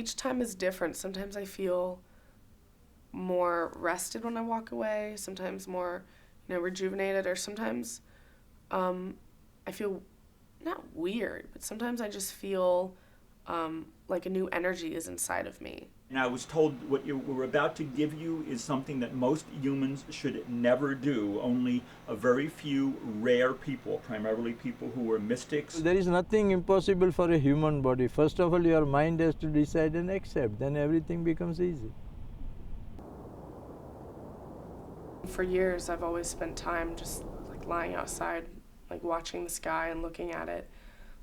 each time is different. Sometimes I feel more rested when I walk away, sometimes more, rejuvenated, or sometimes I feel not weird, but sometimes I just feel like a new energy is inside of me. And I was told what we're about to give you is something that most humans should never do. Only a very few rare people, primarily people who are mystics. There is nothing impossible for a human body. First of all, your mind has to decide and accept. Then everything becomes easy. For years, I've always spent time just like lying outside, like watching the sky and looking at it.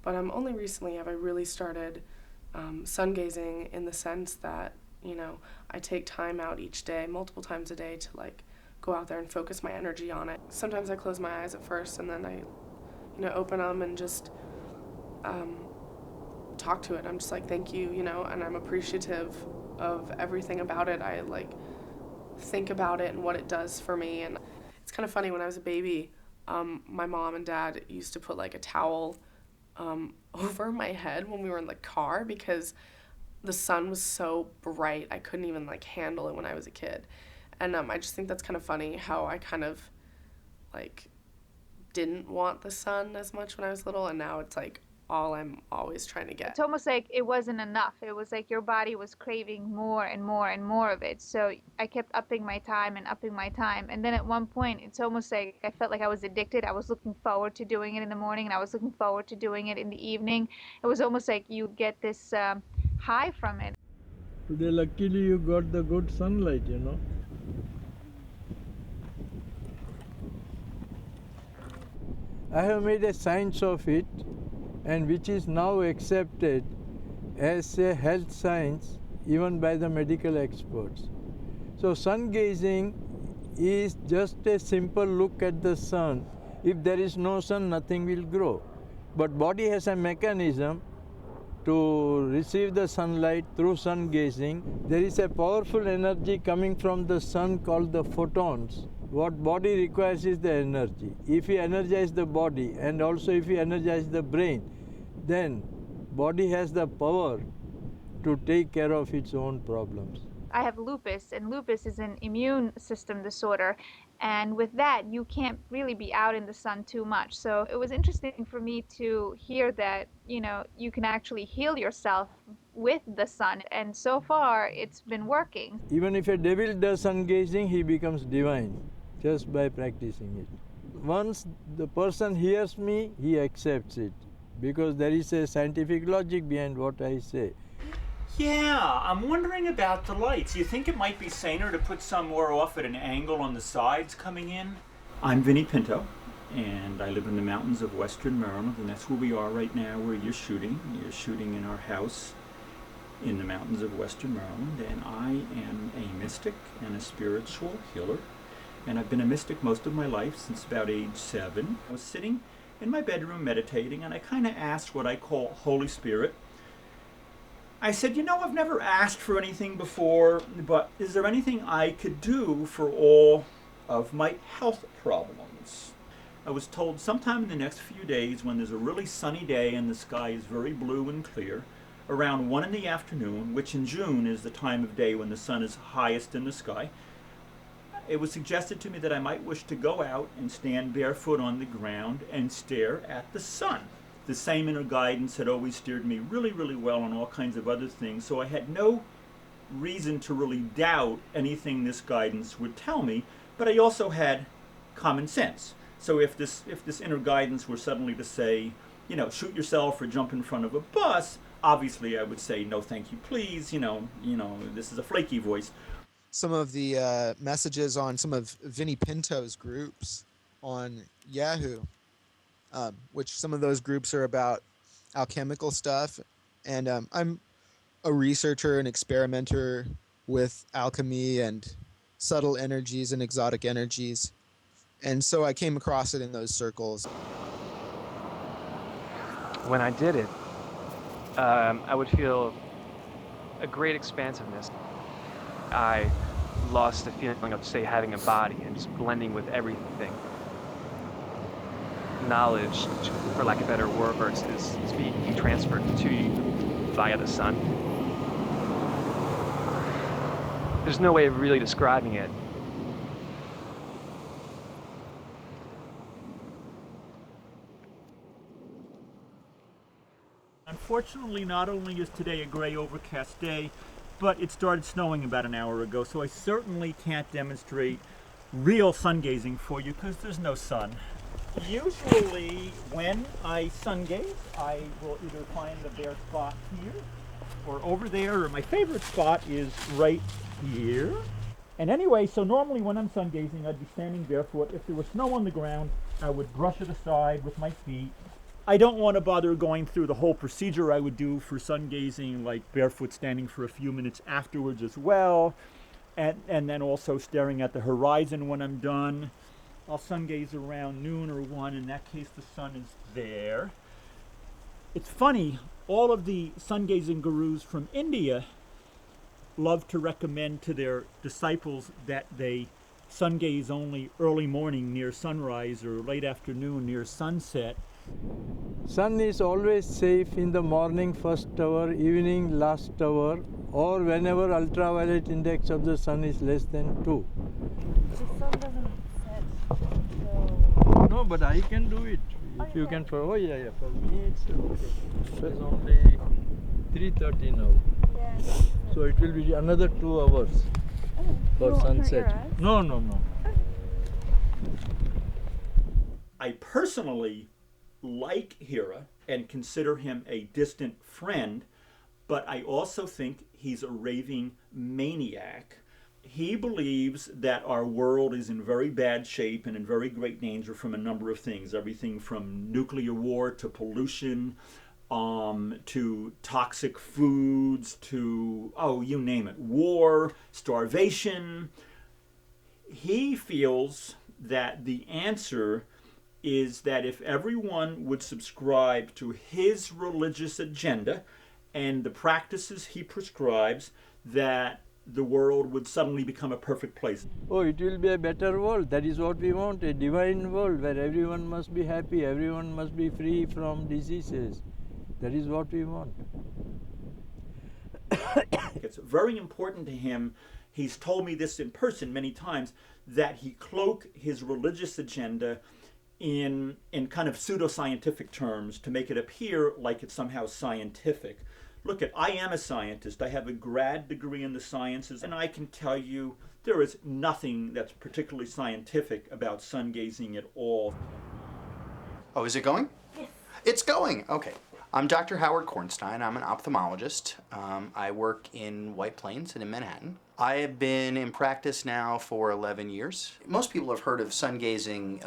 But only recently have I really started sun gazing, in the sense that, I take time out each day, multiple times a day, to like go out there and focus my energy on it. Sometimes I close my eyes at first, and then I, open them and just talk to it. I'm just like, thank you, and I'm appreciative of everything about it. I like think about it and what it does for me. And it's kind of funny, when I was a baby, my mom and dad used to put like a towel over my head when we were in the car, because the sun was so bright I couldn't even like handle it when I was a kid. And I just think that's kind of funny how I kind of like didn't want the sun as much when I was little, and now it's like all I'm always trying to get. It's almost like it wasn't enough. It was like your body was craving more and more and more of it. So I kept upping my time and upping my time. And then at one point, it's almost like I felt like I was addicted. I was looking forward to doing it in the morning, and I was looking forward to doing it in the evening. It was almost like you get this high from it. Today, luckily, you got the good sunlight, I have made a science of it, and which is now accepted as a health science even by the medical experts. So sun gazing is just a simple look at the sun. If there is no sun, nothing will grow. But body has a mechanism to receive the sunlight through sun gazing. There is a powerful energy coming from the sun called the photons. What body requires is the energy. If we energize the body, and also if we energize the brain, then body has the power to take care of its own problems. I have lupus, and lupus is an immune system disorder. And with that, you can't really be out in the sun too much. So it was interesting for me to hear that, you can actually heal yourself with the sun. And so far, it's been working. Even if a devil does sun gazing, he becomes divine just by practicing it. Once the person hears me, he accepts it, because there is a scientific logic behind what I say. Yeah, I'm wondering about the lights. You think it might be saner to put some more off at an angle on the sides coming in? I'm Vinny Pinto, and I live in the mountains of Western Maryland, and that's where we are right now, where you're shooting. You're shooting in our house in the mountains of Western Maryland, and I am a mystic and a spiritual healer. And I've been a mystic most of my life, since about age 7. I was sitting in my bedroom meditating, and I kind of asked what I call Holy Spirit. I said, I've never asked for anything before, but is there anything I could do for all of my health problems? I was told sometime in the next few days, when there's a really sunny day and the sky is very blue and clear, around 1 in the afternoon, which in June is the time of day when the sun is highest in the sky, it was suggested to me that I might wish to go out and stand barefoot on the ground and stare at the sun. The same inner guidance had always steered me really, really well on all kinds of other things, so I had no reason to really doubt anything this guidance would tell me, but I also had common sense. So if this inner guidance were suddenly to say, shoot yourself or jump in front of a bus, obviously I would say, no thank you please, this is a flaky voice. Some of the messages on some of Vinny Pinto's groups on Yahoo, which some of those groups are about alchemical stuff. And I'm a researcher and experimenter with alchemy and subtle energies and exotic energies. And so I came across it in those circles. When I did it, I would feel a great expansiveness. I lost the feeling of, say, having a body and just blending with everything. Knowledge, for lack of better words, is being transferred to you via the sun. There's no way of really describing it. Unfortunately, not only is today a gray overcast day, but it started snowing about an hour ago, so I certainly can't demonstrate real sun gazing for you because there's no sun. Usually when I sun gaze, I will either find a bare spot here or over there, or my favorite spot is right here. And anyway, so normally when I'm sun gazing, I'd be standing barefoot. If there was snow on the ground, I would brush it aside with my feet. I don't want to bother going through the whole procedure I would do for sun gazing, like barefoot standing for a few minutes afterwards as well, and then also staring at the horizon when I'm done. I'll sun gaze around noon or 1. In that case, the sun is there. It's funny, all of the sun gazing gurus from India love to recommend to their disciples that they sun gaze only early morning near sunrise or late afternoon near sunset. Sun is always safe in the morning first hour, evening last hour, or whenever ultraviolet index of the sun is less than 2. The sun doesn't set till... No, but I can do it. If you can, for yeah, for me it's okay. It's only 3:30 now. Yeah. So it will be another 2 hours for sunset. No. I personally like Hira and consider him a distant friend, but I also think he's a raving maniac. He believes that our world is in very bad shape and in very great danger from a number of things, everything from nuclear war to pollution, to toxic foods, to, you name it, war, starvation. He feels that the answer is that if everyone would subscribe to his religious agenda and the practices he prescribes, that the world would suddenly become a perfect place. Oh, it will be a better world. That is what we want, a divine world where everyone must be happy, everyone must be free from diseases. That is what we want. It's very important to him, he's told me this in person many times, that he cloak his religious agenda in kind of pseudoscientific terms to make it appear like it's somehow scientific. Look, I am a scientist. I have a grad degree in the sciences, and I can tell you there is nothing that's particularly scientific about sun gazing at all. Oh, is it going? Yes. It's going. Okay. I'm Dr. Howard Kornstein. I'm an ophthalmologist. I work in White Plains and in Manhattan. I have been in practice now for 11 years. Most people have heard of sun gazing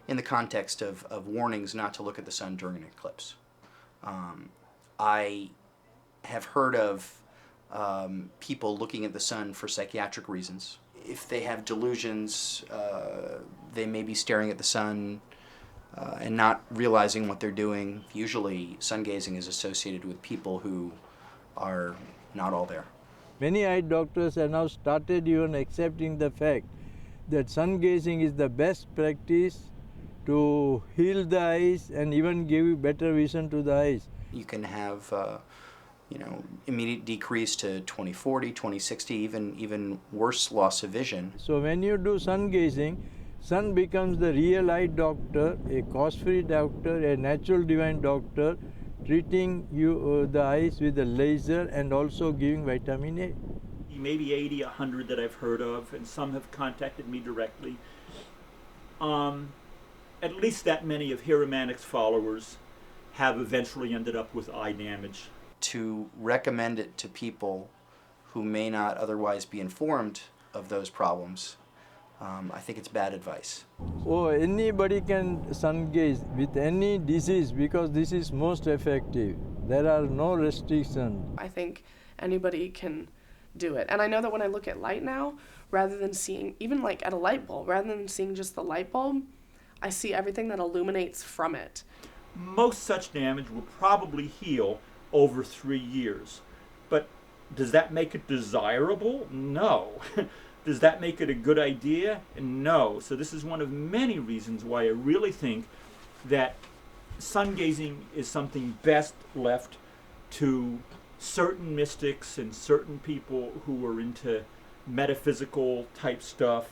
in the context of warnings not to look at the sun during an eclipse. I have heard of people looking at the sun for psychiatric reasons. If they have delusions, they may be staring at the sun and not realizing what they're doing. Usually sun gazing is associated with people who are not all there. Many eye doctors have now started even accepting the fact that sun gazing is the best practice to heal the eyes and even give better vision to the eyes. You can have immediate decrease to 20/40, 20/60, even worse loss of vision. So when you do sun gazing, sun becomes the real eye doctor, a cost-free doctor, a natural divine doctor, treating you the eyes with a laser and also giving vitamin A. Maybe 80, 100 that I've heard of, and some have contacted me directly. At least that many of Hiramanic's followers have eventually ended up with eye damage. To recommend it to people who may not otherwise be informed of those problems, I think it's bad advice. Oh, anybody can sun gaze with any disease because this is most effective. There are no restrictions. I think anybody can do it. And I know that when I look at light now, rather than seeing, even like at a light bulb, rather than seeing just the light bulb, I see everything that illuminates from it. Most such damage will probably heal over 3 years. But does that make it desirable? No. Does that make it a good idea? No. So this is one of many reasons why I really think that sun gazing is something best left to certain mystics and certain people who are into metaphysical type stuff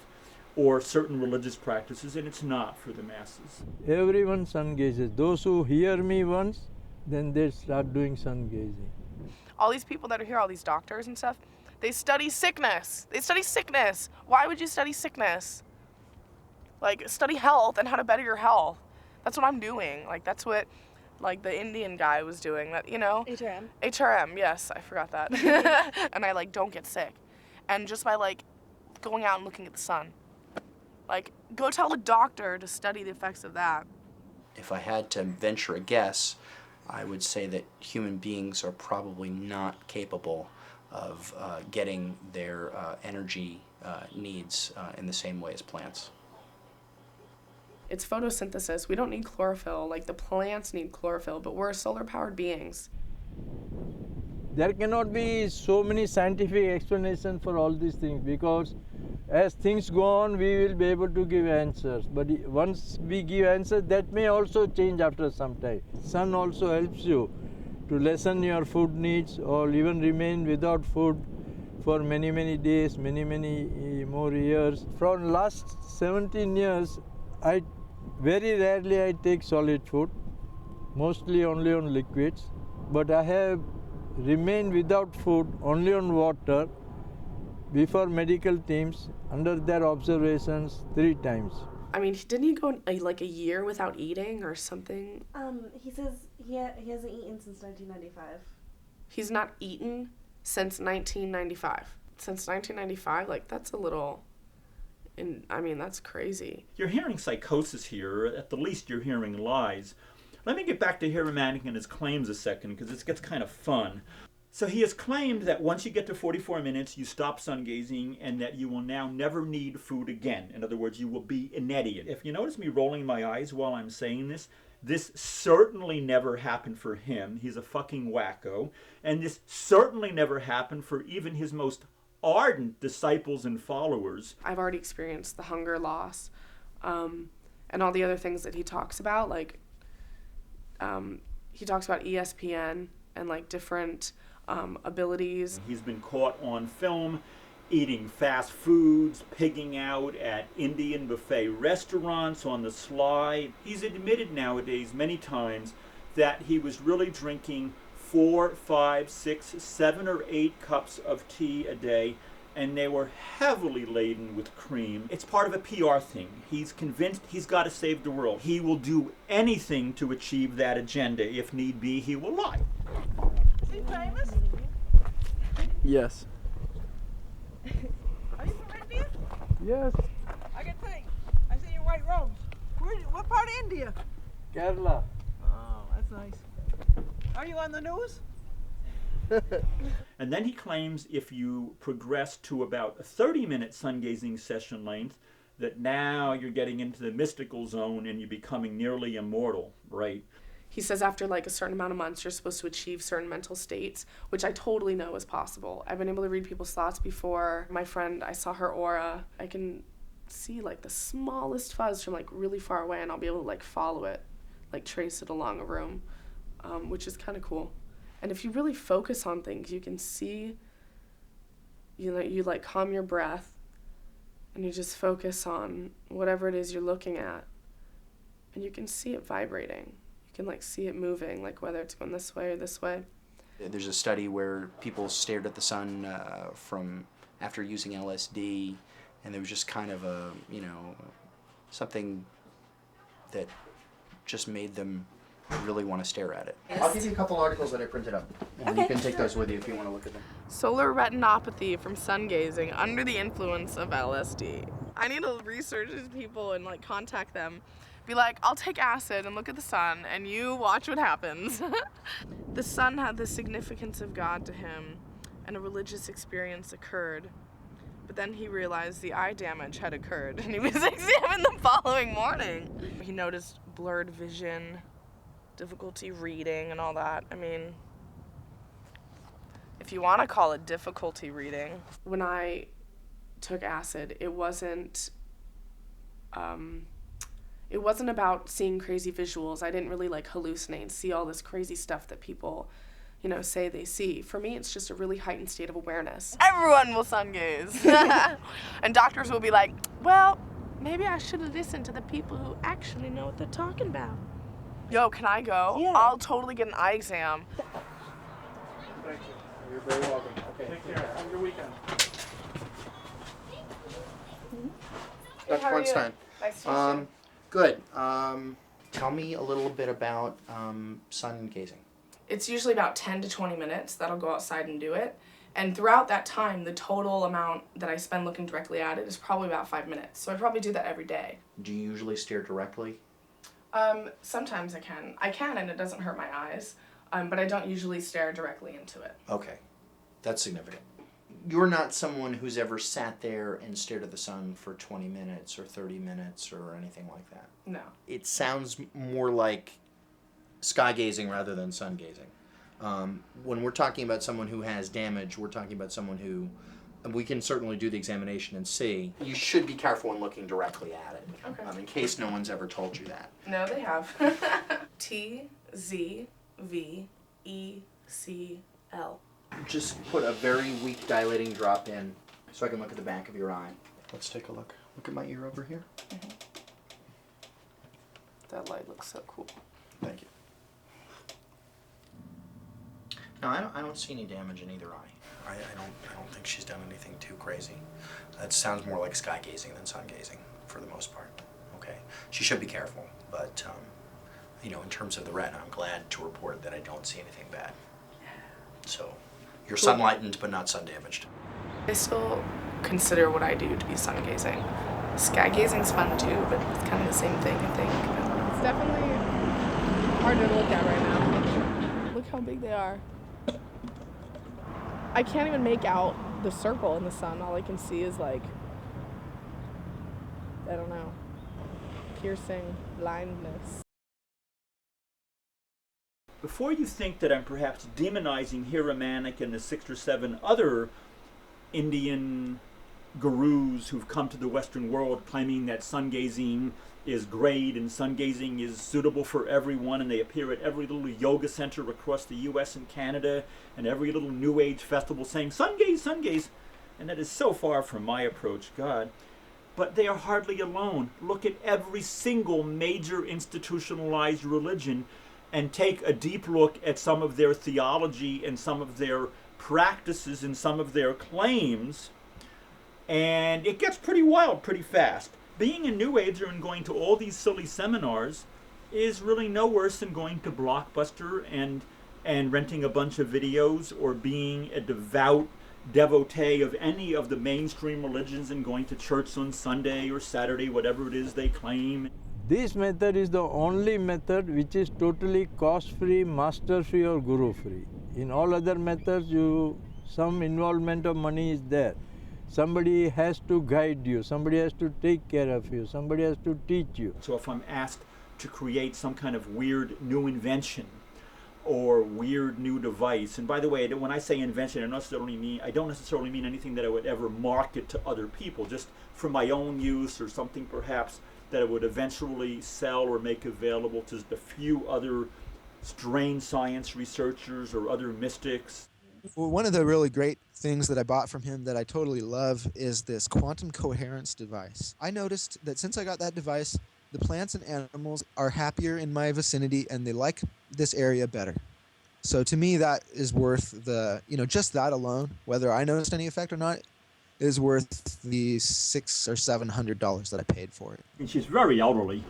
or certain religious practices, and it's not for the masses. Everyone sun gazes. Those who hear me once, then they start doing sun gazing. All these people that are here, all these doctors and stuff, they study sickness. They study sickness. Why would you study sickness? Like, study health and how to better your health. That's what I'm doing. Like, that's what, like, the Indian guy was doing. That, you know? HRM. HRM, yes, I forgot that. And I, like, don't get sick. And just by, like, going out and looking at the sun. Like, go tell the doctor to study the effects of that. If I had to venture a guess, I would say that human beings are probably not capable of getting their energy needs in the same way as plants. It's photosynthesis. We don't need chlorophyll. Like, the plants need chlorophyll, but we're solar-powered beings. There cannot be so many scientific explanations for all these things, because as things go on, we will be able to give answers. But once we give answers, that may also change after some time. Sun also helps you to lessen your food needs or even remain without food for many, many days, many, many more years. From last 17 years, very rarely I take solid food, mostly only on liquids. But I have remained without food, only on water, before medical teams, under their observations 3 times. I mean, didn't he go like a year without eating or something? He says he hasn't eaten since 1995. He's not eaten since 1995. Since 1995? Like, that's a little... I mean, that's crazy. You're hearing psychosis here, at the least you're hearing lies. Let me get back to Hiramantic and his claims a second, because this gets kind of fun. So he has claimed that once you get to 44 minutes, you stop sun gazing, and that you will now never need food again. In other words, you will be an idiot. If you notice me rolling my eyes while I'm saying this certainly never happened for him. He's a fucking wacko. And this certainly never happened for even his most ardent disciples and followers. I've already experienced the hunger loss, and all the other things that he talks about. Like, he talks about ESPN and, like, different abilities. He's been caught on film eating fast foods, pigging out at Indian buffet restaurants on the sly. He's admitted nowadays many times that he was really drinking 4, 5, 6, 7, or 8 cups of tea a day, and they were heavily laden with cream. It's part of a PR thing. He's convinced he's got to save the world. He will do anything to achieve that agenda. If need be, he will lie. Is he famous? Yes. Are you from India? Yes. I can think. I see your white robes. What part of India? Kerala. Oh, that's nice. Are you on the news? And then he claims if you progress to about a 30-minute sun gazing session length, that now you're getting into the mystical zone and you're becoming nearly immortal, right? He says after, like, a certain amount of months, you're supposed to achieve certain mental states, which I totally know is possible. I've been able to read people's thoughts before. My friend, I saw her aura. I can see, like, the smallest fuzz from, like, really far away, and I'll be able to, like, follow it, like, trace it along a room, which is kind of cool. And if you really focus on things, you can see, you know, you, like, calm your breath, and you just focus on whatever it is you're looking at, and you can see it vibrating. You can, like, see it moving, like, whether it's going this way or this way. There's a study where people stared at the sun from after using LSD, and there was just kind of a, you know, something that just made them really want to stare at it. I'll give you a couple articles that I printed up, and you can take those with you if you want to look at them. Solar retinopathy from sun gazing under the influence of LSD. I need to research these people and, like, contact them. Be like, I'll take acid and look at the sun, and you watch what happens. The sun had the significance of God to him, and a religious experience occurred. But then he realized the eye damage had occurred, and he was examined the following morning. He noticed blurred vision, difficulty reading, and all that. I mean, if you want to call it difficulty reading. When I took acid, it wasn't about seeing crazy visuals. I didn't really, like, hallucinate, see all this crazy stuff that people say they see. For me, it's just a really heightened state of awareness. Everyone will sun gaze. And doctors will be like, well, maybe I should have listened to the people who actually know what they're talking about. Yo, can I go? Yeah. I'll totally get an eye exam. Thank you. You're very welcome. Okay. Take care. Have a good weekend. Dr. how are you? Bornstein. Nice to meet you. Good. Tell me a little bit about sun gazing. It's usually about 10 to 20 minutes that I'll go outside and do it. And throughout that time, the total amount that I spend looking directly at it is probably about 5 minutes. So I probably do that every day. Do you usually stare directly? Sometimes I can, and it doesn't hurt my eyes. But I don't usually stare directly into it. Okay, that's significant. You're not someone who's ever sat there and stared at the sun for 20 minutes or 30 minutes or anything like that. No. It sounds more like sky gazing rather than sun gazing. When we're talking about someone who has damage, we're talking about someone who, and we can certainly do the examination and see. You should be careful when looking directly at it. Okay. In case no one's ever told you that. No, they have. TZVECL. Just put a very weak dilating drop in so I can look at the back of your eye. Let's take a look. Look at my ear over here. Mm-hmm. That light looks so cool. Thank you. No, I don't see any damage in either eye. I don't think she's done anything too crazy. It sounds more like sky gazing than sun gazing for the most part. Okay, she should be careful, but in terms of the retina, I'm glad to report that I don't see anything bad. So, you're sunlightened but not sun damaged. I still consider what I do to be sun gazing. Sky gazing's fun too, but it's kind of the same thing, I think. It's definitely hard to look at right now. Look how big they are. I can't even make out the circle in the sun. All I can see is I don't know, piercing blindness. Before you think that I'm perhaps demonizing Hiramanik and the 6 or 7 other Indian gurus who've come to the Western world claiming that sun gazing is great and sun gazing is suitable for everyone, and they appear at every little yoga center across the US and Canada and every little New Age festival saying sun gaze, and that is so far from my approach, God. But they are hardly alone. Look at every single major institutionalized religion and take a deep look at some of their theology and some of their practices and some of their claims, and it gets pretty wild pretty fast. Being a New Ager and going to all these silly seminars is really no worse than going to Blockbuster and renting a bunch of videos, or being a devout devotee of any of the mainstream religions and going to church on Sunday or Saturday, whatever it is they claim. This method is the only method which is totally cost-free, master-free or guru-free. In all other methods, some involvement of money is there. Somebody has to guide you, somebody has to take care of you, somebody has to teach you. So if I'm asked to create some kind of weird new invention or weird new device, and by the way, when I say invention, I don't necessarily mean anything that I would ever market to other people, just for my own use, or something perhaps that I would eventually sell or make available to just a few other strange science researchers or other mystics. Well, one of the really great things that I bought from him that I totally love is this quantum coherence device. I noticed that since I got that device, the plants and animals are happier in my vicinity and they like this area better. So to me, that is worth just that alone, whether I noticed any effect or not, is worth the $600 or $700 that I paid for it. And she's very elderly,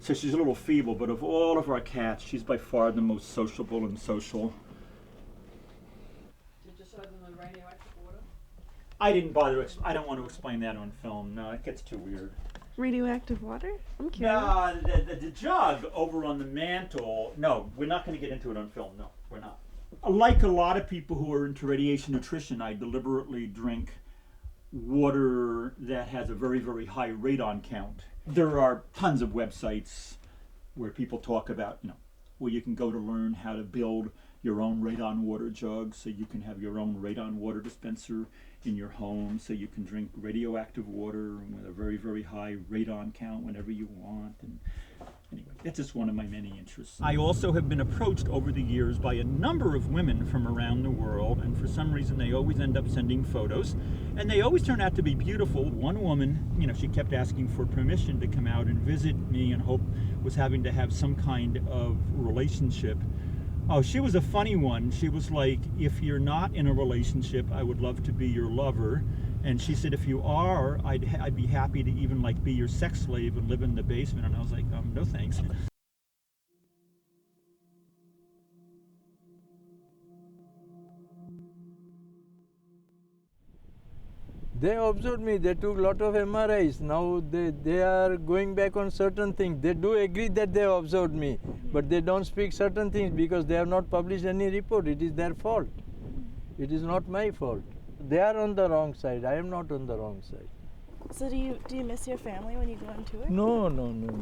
so she's a little feeble, but of all of our cats, she's by far the most sociable and social. I didn't bother. I don't want to explain that on film. No, it gets too weird. Radioactive water? I'm curious. No, the jug over on the mantle. No, we're not going to get into it on film. No, we're not. Like a lot of people who are into radiation nutrition, I deliberately drink water that has a very, very high radon count. There are tons of websites where people talk about, where you can go to learn how to build your own radon water jug, so you can have your own radon water dispenser in your home, so you can drink radioactive water with a very, very high radon count whenever you want. And Anyway, that's just one of my many interests. I also have been approached over the years by a number of women from around the world, and for some reason they always end up sending photos, and they always turn out to be beautiful. One woman, she kept asking for permission to come out and visit me, and was having to have some kind of relationship. Oh, she was a funny one. She was like, if you're not in a relationship, I would love to be your lover. And she said, if you are, I'd be happy to even be your sex slave and live in the basement. And I was like, no thanks. They observed me, they took a lot of MRIs. Now they are going back on certain things. They do agree that they observed me, but they don't speak certain things because they have not published any report. It is their fault. It is not my fault. They are on the wrong side. I am not on the wrong side. So do you miss your family when you go on tour? No,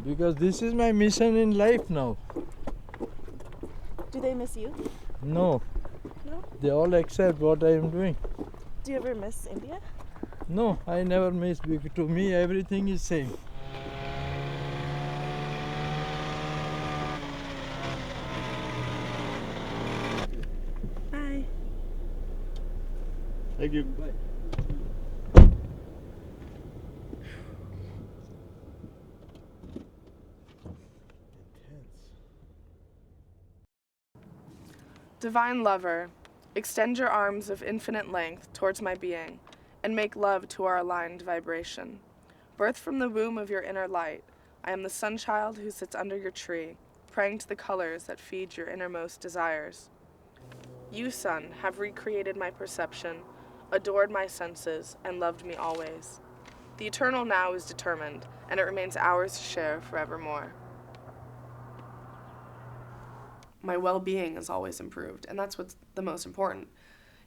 because this is my mission in life now. Do they miss you? No. No? They all accept what I am doing. Do you ever miss India? No, I never miss because to me everything is same. Bye. Thank you. Bye. Divine lover, extend your arms of infinite length towards my being, and make love to our aligned vibration. Birthed from the womb of your inner light, I am the sun child who sits under your tree, praying to the colors that feed your innermost desires. You, sun, have recreated my perception, adored my senses, and loved me always. The eternal now is determined, and it remains ours to share forevermore. My well-being is always improved, and that's what's the most important.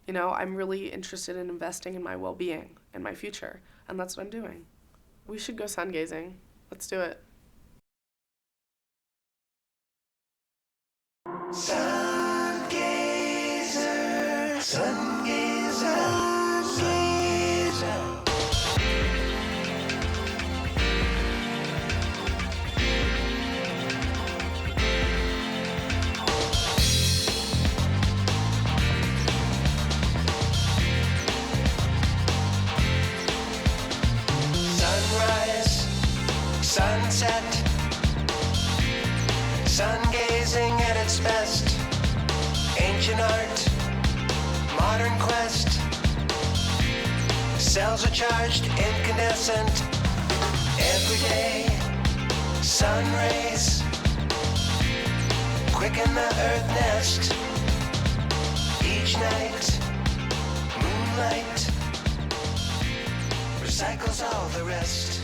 I'm really interested in investing in my well-being and my future, and that's what I'm doing. We should go sun gazing. Let's do it. Sungazer, sungazer, sungazer. Sunrise, sunset, sun gazing at its best. Ancient art, modern quest. Cells are charged, incandescent. Every day, sun rays quicken the earth nest. Each night, moonlight recycles all the rest.